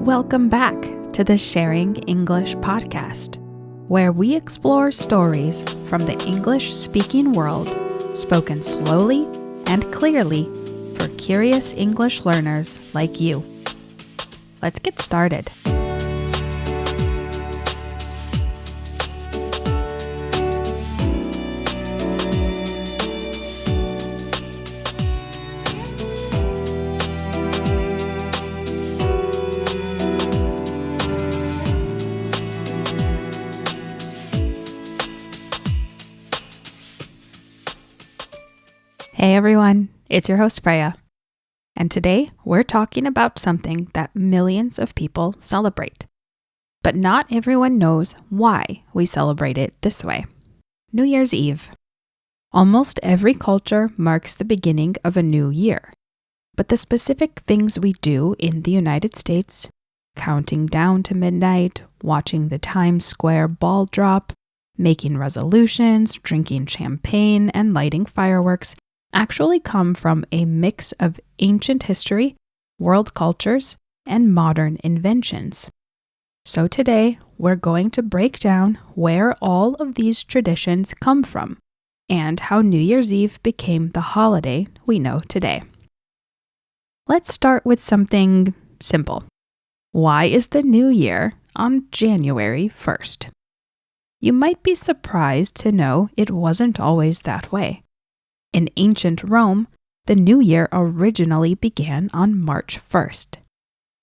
Welcome back to the Sharing English podcast, where we explore stories from the English-speaking world, spoken slowly and clearly for curious English learners like you. Let's get started. Hey everyone, it's your host Freya, and today we're talking about something that millions of people celebrate. But not everyone knows why we celebrate it this way. New Year's Eve. Almost every culture marks the beginning of a new year, but the specific things we do in the United States, counting down to midnight, watching the Times Square ball drop, making resolutions, drinking champagne, and lighting fireworks, actually come from a mix of ancient history, world cultures, and modern inventions. So today, we're going to break down where all of these traditions come from and how New Year's Eve became the holiday we know today. Let's start with something simple. Why is the New Year on January 1st? You might be surprised to know it wasn't always that way. In ancient Rome, the New Year originally began on March 1st.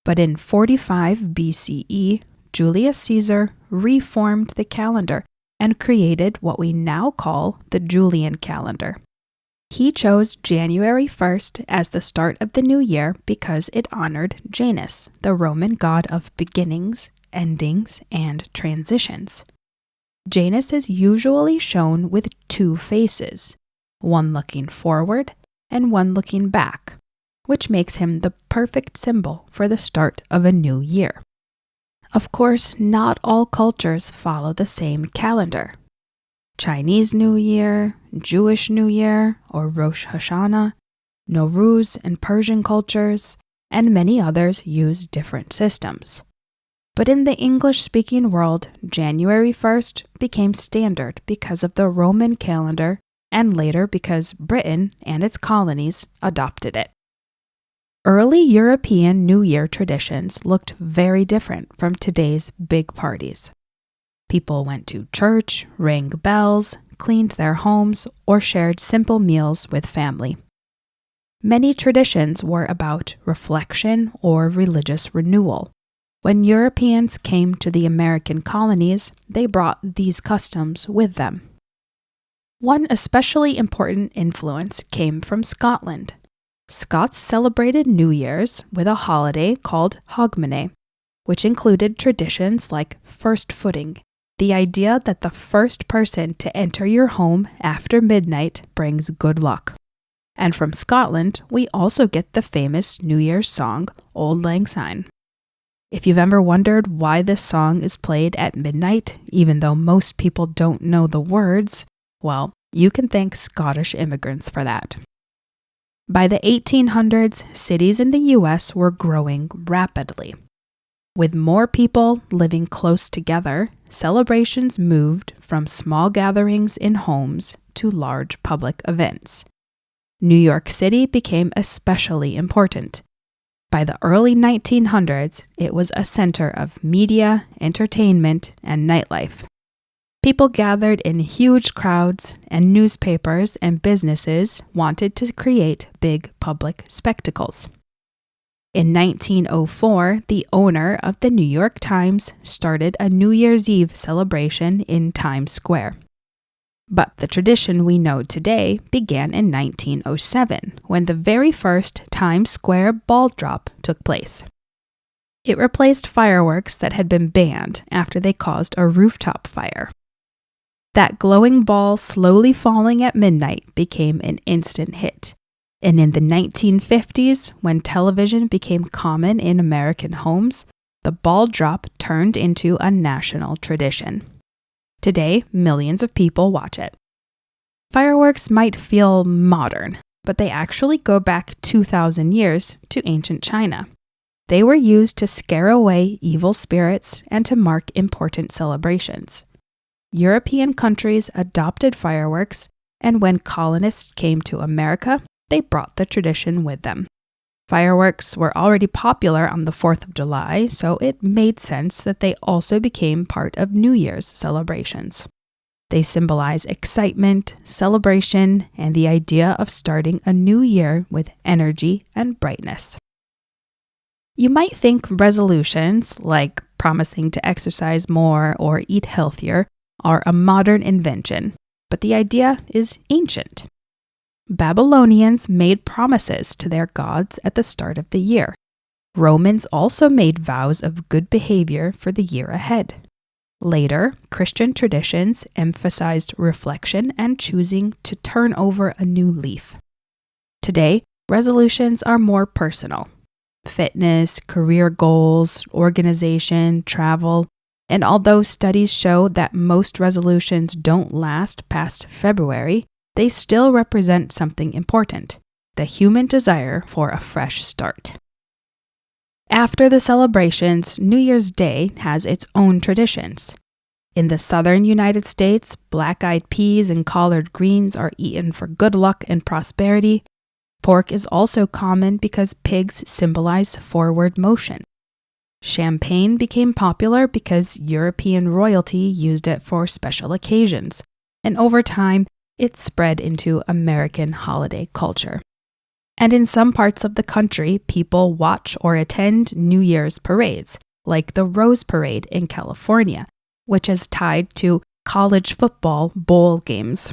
But in 45 BCE, Julius Caesar reformed the calendar and created what we now call the Julian calendar. He chose January 1st as the start of the new year because it honored Janus, the Roman god of beginnings, endings, and transitions. Janus is usually shown with two faces, one looking forward and one looking back, which makes him the perfect symbol for the start of a new year. Of course, not all cultures follow the same calendar. Chinese New Year, Jewish New Year, or Rosh Hashanah, Nowruz in Persian cultures, and many others use different systems. But in the English-speaking world, January 1st became standard because of the Roman calendar and later because Britain and its colonies adopted it. Early European New Year traditions looked very different from today's big parties. People went to church, rang bells, cleaned their homes, or shared simple meals with family. Many traditions were about reflection or religious renewal. When Europeans came to the American colonies, they brought these customs with them. One especially important influence came from Scotland. Scots celebrated New Year's with a holiday called Hogmanay, which included traditions like first footing, the idea that the first person to enter your home after midnight brings good luck. And from Scotland, we also get the famous New Year's song, Auld Lang Syne. If you've ever wondered why this song is played at midnight, even though most people don't know the words, well, you can thank Scottish immigrants for that. By the 1800s, cities in the U.S. were growing rapidly. With more people living close together, celebrations moved from small gatherings in homes to large public events. New York City became especially important. By the early 1900s, it was a center of media, entertainment, and nightlife. People gathered in huge crowds, and newspapers and businesses wanted to create big public spectacles. In 1904, the owner of the New York Times started a New Year's Eve celebration in Times Square. But the tradition we know today began in 1907, when the very first Times Square ball drop took place. It replaced fireworks that had been banned after they caused a rooftop fire. That glowing ball slowly falling at midnight became an instant hit. And in the 1950s, when television became common in American homes, the ball drop turned into a national tradition. Today, millions of people watch it. Fireworks might feel modern, but they actually go back 2,000 years to ancient China. They were used to scare away evil spirits and to mark important celebrations. European countries adopted fireworks, and when colonists came to America, they brought the tradition with them. Fireworks were already popular on the 4th of July, so it made sense that they also became part of New Year's celebrations. They symbolize excitement, celebration, and the idea of starting a new year with energy and brightness. You might think resolutions, like promising to exercise more or eat healthier, are a modern invention, but the idea is ancient. Babylonians made promises to their gods at the start of the year. Romans also made vows of good behavior for the year ahead. Later, Christian traditions emphasized reflection and choosing to turn over a new leaf. Today, resolutions are more personal. Fitness, career goals, organization, travel, and although studies show that most resolutions don't last past February, they still represent something important: the human desire for a fresh start. After the celebrations, New Year's Day has its own traditions. In the southern United States, black-eyed peas and collard greens are eaten for good luck and prosperity. Pork is also common because pigs symbolize forward motion. Champagne became popular because European royalty used it for special occasions, and over time, it spread into American holiday culture. And in some parts of the country, people watch or attend New Year's parades, like the Rose Parade in California, which is tied to college football bowl games.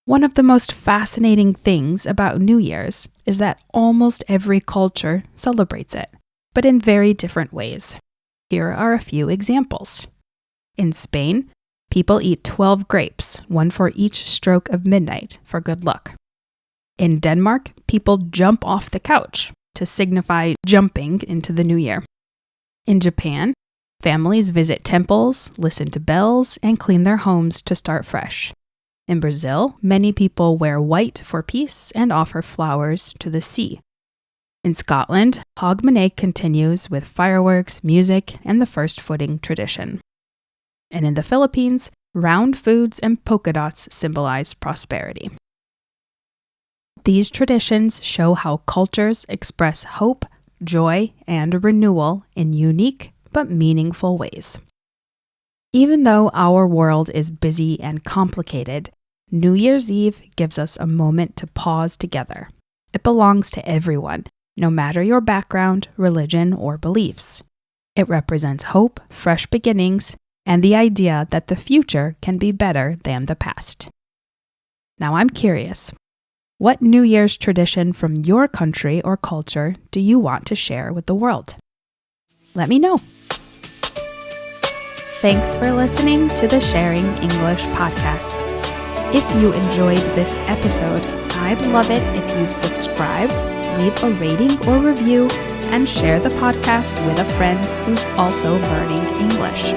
One of the most fascinating things about New Year's is that almost every culture celebrates it, but in very different ways. Here are a few examples. In Spain, people eat 12 grapes, one for each stroke of midnight, for good luck. In Denmark, people jump off the couch to signify jumping into the new year. In Japan, families visit temples, listen to bells, and clean their homes to start fresh. In Brazil, many people wear white for peace and offer flowers to the sea. In Scotland, Hogmanay continues with fireworks, music, and the first footing tradition. And in the Philippines, round foods and polka dots symbolize prosperity. These traditions show how cultures express hope, joy, and renewal in unique but meaningful ways. Even though our world is busy and complicated, New Year's Eve gives us a moment to pause together. It belongs to everyone, no matter your background, religion, or beliefs. It represents hope, fresh beginnings, and the idea that the future can be better than the past. Now I'm curious, what New Year's tradition from your country or culture do you want to share with the world? Let me know. Thanks for listening to the Sharing English podcast. If you enjoyed this episode, I'd love it if you'd subscribe, leave a rating or review, and share the podcast with a friend who's also learning English.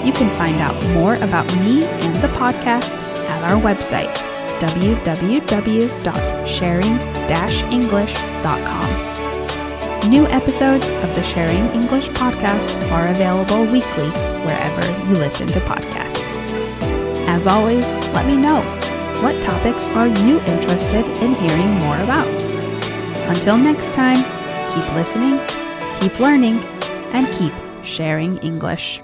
You can find out more about me and the podcast at our website, www.sharing-english.com. New episodes of the Sharing English podcast are available weekly wherever you listen to podcasts. As always, let me know, what topics are you interested in hearing more about? Until next time, keep listening, keep learning, and keep sharing English.